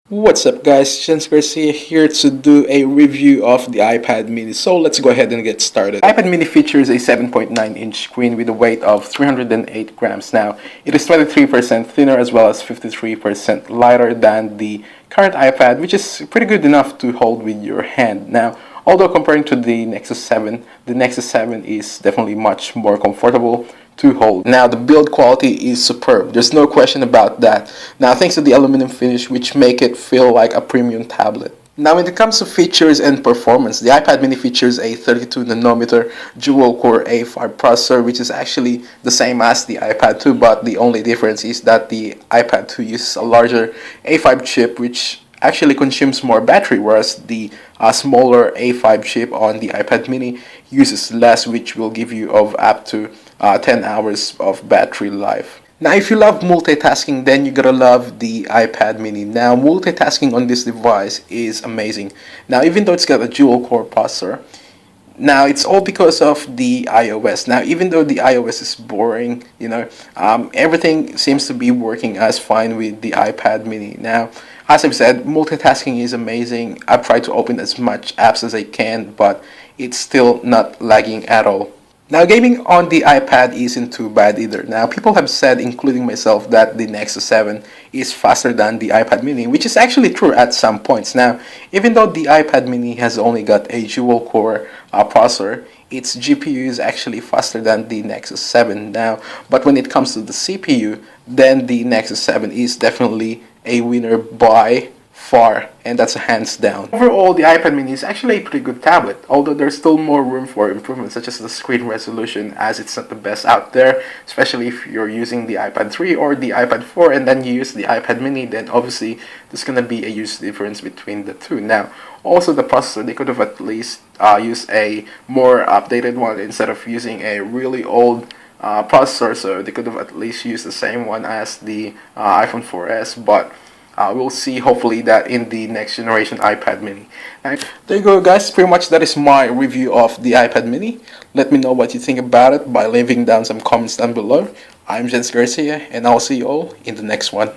What's up guys, Jens Garcia here to do a review of the iPad mini. So let's go ahead and get started. The iPad mini features a 7.9-inch screen with a weight of 308 grams. Now, it is 23% thinner as well as 53% lighter than the current iPad, which is pretty good enough to hold with your hand. Now, although comparing to the Nexus 7, the Nexus 7 is definitely much more comfortable to hold. Now the build quality is superb, there's no question about that. Now thanks to the aluminum finish, which make it feel like a premium tablet. Now when it comes to features and performance, the iPad mini features a 32nm dual-core A5 processor, which is actually the same as the iPad 2, but the only difference is that the iPad 2 uses a larger A5 chip, which actually consumes more battery, whereas the smaller A5 chip on the iPad mini uses less, which will give you of up to 10 hours of battery life. Now if you love multitasking, then you gotta love the iPad mini. Now multitasking on this device is amazing. Now even though it's got a dual core processor, now it's all because of the iOS. Now even though the iOS is boring, everything seems to be working as fine with the iPad mini. Now as I've said, multitasking is amazing. I've tried to open as much apps as I can, but it's still not lagging at all. Now gaming on the iPad isn't too bad either. Now people have said, including myself, that the Nexus 7 is faster than the iPad mini, which is actually true at some points. Now even though the iPad mini has only got a dual core processor, its GPU is actually faster than the Nexus 7 now, but when it comes to the CPU, then the Nexus 7 is definitely a winner by far, and that's a hands down. Overall, the iPad mini is actually a pretty good tablet, although there's still more room for improvement, such as the screen resolution, as it's not the best out there, especially if you're using the iPad 3 or the iPad 4 and then you use the iPad mini, then obviously there's gonna be a huge difference between the two. Now also the processor, they could have at least used a more updated one instead of using a really old processor, so they could have at least used the same one as the iPhone 4S, but we'll see hopefully that in the next generation iPad mini. Right, there you go guys, pretty much that is my review of the iPad mini. Let me know what you think about it by leaving down some comments down below. I'm Jens Garcia and I'll see you all in the next one.